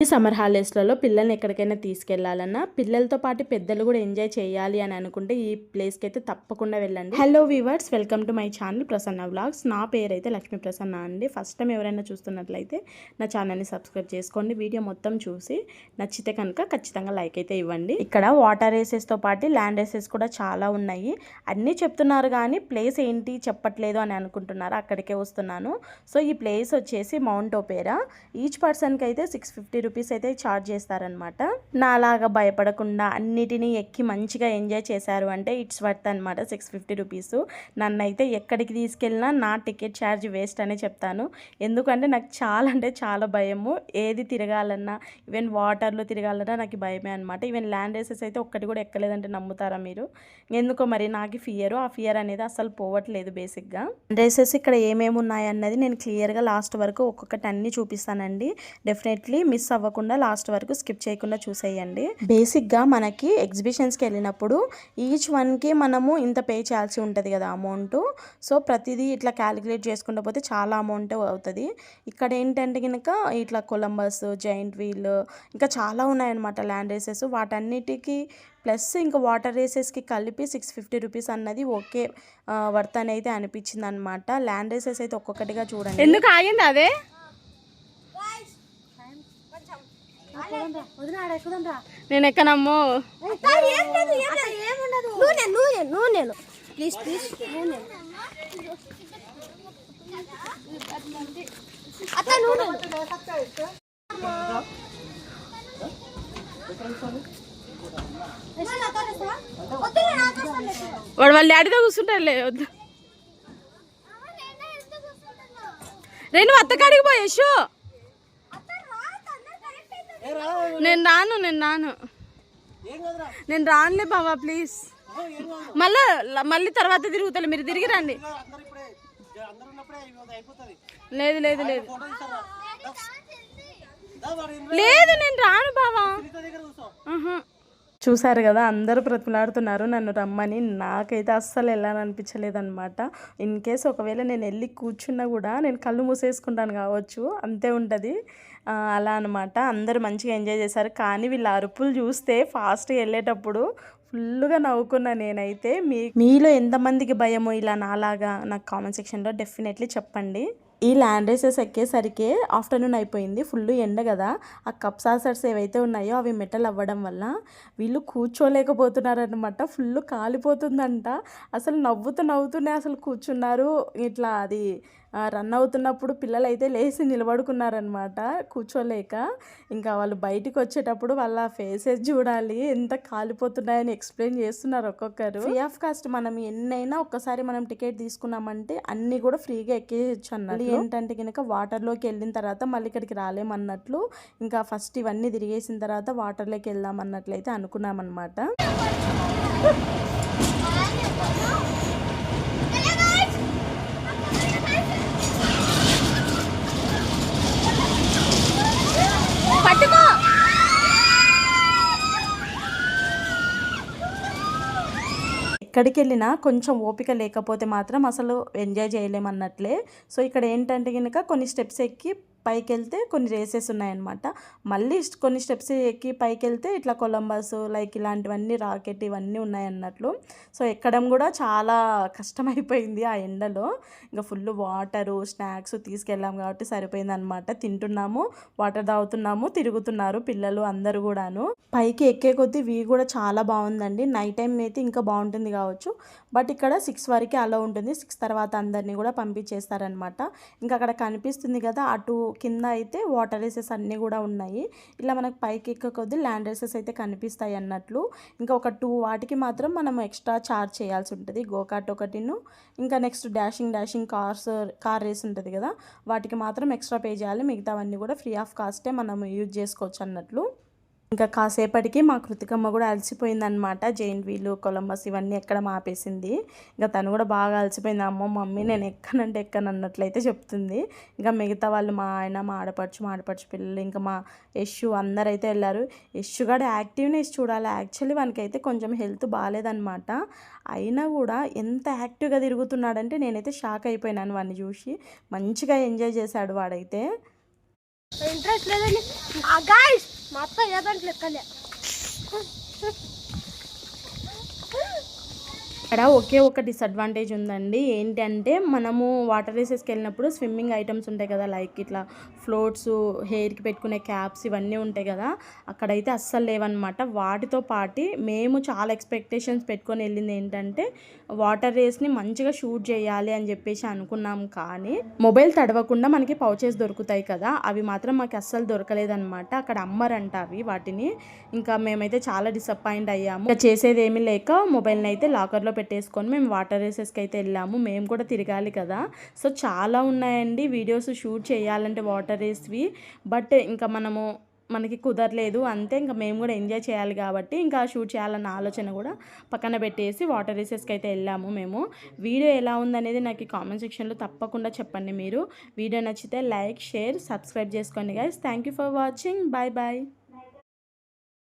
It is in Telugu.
ఈ సమ్మర్ హాలిడేస్లలో పిల్లల్ని ఎక్కడికైనా తీసుకెళ్లాలన్నా పిల్లలతో పాటు పెద్దలు కూడా ఎంజాయ్ చేయాలి అని అనుకుంటే ఈ ప్లేస్కి అయితే తప్పకుండా వెళ్ళండి. Hello viewers, welcome to my channel Prasanna vlogs. నా పేరు అయితే లక్ష్మీ ప్రసన్న అండి. ఫస్ట్ టైం ఎవరైనా చూస్తున్నట్లయితే నా ఛానల్ని సబ్స్క్రైబ్ చేసుకోండి. వీడియో మొత్తం చూసి నచ్చితే కనుక ఖచ్చితంగా లైక్ అయితే ఇవ్వండి. ఇక్కడ వాటర్ రేసెస్తో పాటు ల్యాండ్ రేసెస్ కూడా చాలా ఉన్నాయి. అన్నీ చెప్తున్నారు కానీ ప్లేస్ ఏంటి చెప్పట్లేదు అని అనుకుంటున్నారు. అక్కడికే వస్తున్నాను. సో ఈ ప్లేస్ వచ్చేసి మౌంట్ ఒపేరా. ఈచ్ పర్సన్కి అయితే 650 రూపీస్ అయితే ఛార్జ్ చేస్తారనమాట. నాలాగా భయపడకుండా అన్నిటినీ ఎక్కి మంచిగా ఎంజాయ్ చేశారు అంటే ఇట్స్ వర్త్ అనమాట 650 రూపీస్. నన్ను అయితే ఎక్కడికి తీసుకెళ్ళినా నా టికెట్ ఛార్జ్ వేస్ట్ అనే చెప్తాను. ఎందుకంటే నాకు చాలా అంటే చాలా భయము. ఏది తిరగాలన్నా, ఈవెన్ వాటర్లో తిరగాలన్నా నాకు భయమే అనమాట. ఈవెన్ ల్యాండ్ రేసెస్ అయితే ఒక్కటి కూడా ఎక్కలేదంటే నమ్ముతారా మీరు? ఎందుకో మరి నాకు ఆ ఫియర్ అనేది అసలు పోవట్లేదు. బేసిక్గా రేసెస్ ఇక్కడ ఏమేమి ఉన్నాయన్నది నేను క్లియర్గా లాస్ట్ వరకు ఒక్కొక్కటి అన్నీ చూపిస్తానండి. డెఫినెట్లీ మిస్ అవ్వకుండా లాస్ట్ వరకు స్కిప్ చేయకుండా చూసేయండి. బేసిక్గా మనకి ఎగ్జిబిషన్స్కి వెళ్ళినప్పుడు ఈచ్ వన్కి మనము ఇంత పే చేయాల్సి ఉంటుంది కదా అమౌంట్. సో ప్రతిదీ ఇట్లా క్యాలిక్యులేట్ చేసుకుంటూ పోతే చాలా అమౌంట్ అవుతుంది. ఇక్కడ ఏంటంటే కనుక ఇట్లా కొలంబస్, జైంట్ వీల్, ఇంకా చాలా ఉన్నాయన్నమాట ల్యాండ్ రేసెస్. వాటన్నిటికీ ప్లస్ ఇంకా వాటర్ రేసెస్కి కలిపి 650 రూపీస్ అన్నది ఓకే వర్త్ అని అయితే అనిపించింది అనమాట. ల్యాండ్ రేసెస్ అయితే ఒక్కొక్కటిగా చూడండి. ఎందుకు ఆగింది అదే? నేను ఎక్కనమ్మో. వాడు వాళ్ళ డాడీతో కూర్చుంటారులే. వద్దు రెండు అత్తకాడికి పోయేషు. నేను రానులే బాబా, ప్లీజ్. మళ్ళీ తర్వాత తిరుగుతా. మీరు తిరిగి రండి. లేదు లేదు లేదు లేదు, నేను రాను బావా. చూసారు కదా, అందరూ బ్రతిమలాడుతున్నారు నన్ను రమ్మని. నాకైతే అస్సలు వెళ్ళాలనిపించలేదన్నమాట. ఇన్ కేస్ ఒకవేళ నేను వెళ్ళి కూర్చున్నా కూడా నేను కళ్ళు మూసేసుకుంటాను కావచ్చు, అంతే ఉంటుంది. అలా అనమాట. అందరూ మంచిగా ఎంజాయ్ చేశారు. కానీ వీళ్ళ అరుపులు చూస్తే ఫాస్ట్గా వెళ్ళేటప్పుడు ఫుల్గా నవ్వుకున్నా నేనైతే. మీలో ఎంతమందికి భయమో ఇలా నాలాగా నాకు కామెంట్ సెక్షన్లో డెఫినెట్లీ చెప్పండి. ఈ ల్యాండ్ రేసెస్ ఎక్కేసరికి ఆఫ్టర్నూన్ అయిపోయింది. ఫుల్ ఎండ కదా. ఆ కప్ సాసర్స్ ఏవైతే ఉన్నాయో అవి మెటల్ అవ్వడం వల్ల వీళ్ళు కూర్చోలేకపోతున్నారనమాట. ఫుల్ కాలిపోతుందంట. అసలు నవ్వుతూనే అసలు కూర్చున్నారు. ఇట్లా అది రన్ అవుతున్నప్పుడు పిల్లలు అయితే లేచి నిలబడుకున్నారనమాట కూర్చోలేక. ఇంకా వాళ్ళు బయటికి వచ్చేటప్పుడు వాళ్ళ ఫేసెస్ చూడాలి, ఎంత కాలిపోతున్నాయని ఎక్స్ప్లెయిన్ చేస్తున్నారు ఒక్కొక్కరు. ఫ్రీ ఆఫ్ కాస్ట్ మనం ఎన్నైనా ఒక్కసారి మనం టికెట్ తీసుకున్నామంటే అన్నీ కూడా ఫ్రీగా ఎక్కేయచ్చు అన్నది. ఏంటంటే కనుక వాటర్లోకి వెళ్ళిన తర్వాత మళ్ళీ ఇక్కడికి రాలేమన్నట్లు, ఇంకా ఫస్ట్ ఇవన్నీ తిరిగేసిన తర్వాత వాటర్లోకి వెళ్దాం అన్నట్లయితే అనుకున్నామన్నమాట. ఎక్కడికి వెళ్ళినా కొంచెం ఓపిక లేకపోతే మాత్రం అసలు ఎంజాయ్ చేయలేమన్నట్లే. సో ఇక్కడ ఏంటంటే కనుక కొన్ని స్టెప్స్ ఎక్కి పైకి వెళ్తే కొన్ని రేసెస్ ఉన్నాయన్నమాట. మళ్ళీ కొన్ని స్టెప్స్ ఎక్కి పైకి వెళ్తే ఇట్లా కొలంబస్ లైక్ ఇలాంటివన్నీ, రాకెట్ ఇవన్నీ ఉన్నాయన్నట్లు. సో ఎక్కడం కూడా చాలా కష్టమైపోయింది ఆ ఎండలో. ఇంకా ఫుల్ వాటరు, స్నాక్స్ తీసుకెళ్ళాం కాబట్టి సరిపోయింది అనమాట. తింటున్నాము, వాటర్ తాగుతున్నాము, తిరుగుతున్నారు పిల్లలు అందరూ కూడాను. పైకి ఎక్కే కొద్దీ వ్యూ కూడా చాలా బాగుందండి. నైట్ టైం అయితే ఇంకా బాగుంటుంది కావచ్చు. బట్ ఇక్కడ 6 వరకే అలా ఉంటుంది. 6 తర్వాత అందరినీ కూడా పంపించేస్తారనమాట. ఇంకా అక్కడ కనిపిస్తుంది కదా, అటు కింద అయితే వాటర్ రేసెస్ అన్నీ కూడా ఉన్నాయి. ఇలా మనకు పైకి ఎక్క కొద్దీ ల్యాండ్ రేసెస్ అయితే కనిపిస్తాయి అన్నట్లు. ఇంకా ఒక 2 వాటికి మాత్రం మనం ఎక్స్ట్రా ఛార్జ్ చేయాల్సి ఉంటుంది. గోకార్ట్ ఒకటిను, ఇంకా నెక్స్ట్ డాషింగ్ కార్ రేస్ ఉంటుంది కదా, వాటికి మాత్రం ఎక్స్ట్రా పే చేయాలి. మిగతావన్నీ కూడా ఫ్రీ ఆఫ్ కాస్టే మనం యూజ్ చేసుకోవచ్చు అన్నట్లు. ఇంకా కాసేపటికి మా కృతికమ్మ కూడా అలసిపోయిందనమాట. జైంట్ వీలు, కొలంబస్ ఇవన్నీ ఎక్కడం ఆపేసింది. ఇంకా తను కూడా బాగా అలసిపోయింది. అమ్మో మమ్మీ నేను ఎక్కనంటే ఎక్కనన్నట్లయితే చెప్తుంది. ఇంకా మిగతా వాళ్ళు మా ఆయన, మా ఆడపడుచు పిల్లలు, ఇంకా మా యశు అందరైతే వెళ్ళారు. యశు కూడా యాక్టివ్నెస్ చూడాలి. యాక్చువల్లీ వానికైతే కొంచెం హెల్త్ బాగాలేదనమాట. అయినా కూడా ఎంత యాక్టివ్గా తిరుగుతున్నాడంటే నేనైతే షాక్ అయిపోయినాను వాడిని చూసి. మంచిగా ఎంజాయ్ చేశాడు వాడైతే. ఇంట్రెస్ట్ లేదండి గాయ్స్ మా అత్త ఏదంటే లెక్కలే. ఇక్కడ ఒకే ఒక డిసడ్వాంటేజ్ ఉందండి. ఏంటంటే మనము వాటర్ రేసెస్కి వెళ్ళినప్పుడు స్విమ్మింగ్ ఐటమ్స్ ఉంటాయి కదా, లైక్ ఇట్లా ఫ్లోట్స్, హెయిర్కి పెట్టుకునే క్యాప్స్ ఇవన్నీ ఉంటాయి కదా, అక్కడైతే అస్సలు లేవన్నమాట. వాటితో పాటు మేము చాలా ఎక్స్పెక్టేషన్స్ పెట్టుకొని వెళ్ళింది ఏంటంటే వాటర్ రేస్ని మంచిగా షూట్ చేయాలి అని చెప్పేసి అనుకున్నాం. కానీ మొబైల్ తడవకుండా మనకి పౌచెస్ దొరుకుతాయి కదా, అవి మాత్రం మాకు అస్సలు దొరకలేదన్నమాట. అక్కడ అమ్మరంట అవి వాటిని. ఇంకా మేమైతే చాలా డిసప్పాయింట్ అయ్యాము. ఇంకా చేసేది ఏమీ లేక మొబైల్ని అయితే లాకర్లో పెట్టేసుకొని మేము వాటర్ రేసెస్కి అయితే వెళ్ళాము. మేము కూడా తిరగాలి కదా, సో చాలా ఉన్నాయండి వీడియోస్ షూట్ చేయాలంటే వాటర్ రేస్వి. బట్ ఇంకా మనకి కుదరలేదు అంతే. ఇంకా మేము కూడా ఎంజాయ్ చేయాలి కాబట్టి ఇంకా షూట్ చేయాలన్న ఆలోచన కూడా పక్కన పెట్టేసి వాటర్ రేసెస్కి అయితే వెళ్ళాము మేము. వీడియో ఎలా ఉందనేది నాకు ఈ కామెంట్ సెక్షన్లో తప్పకుండా చెప్పండి. మీరు వీడియో నచ్చితే లైక్, షేర్, సబ్స్క్రైబ్ చేసుకోండి guys. Thank you for watching. Bye bye.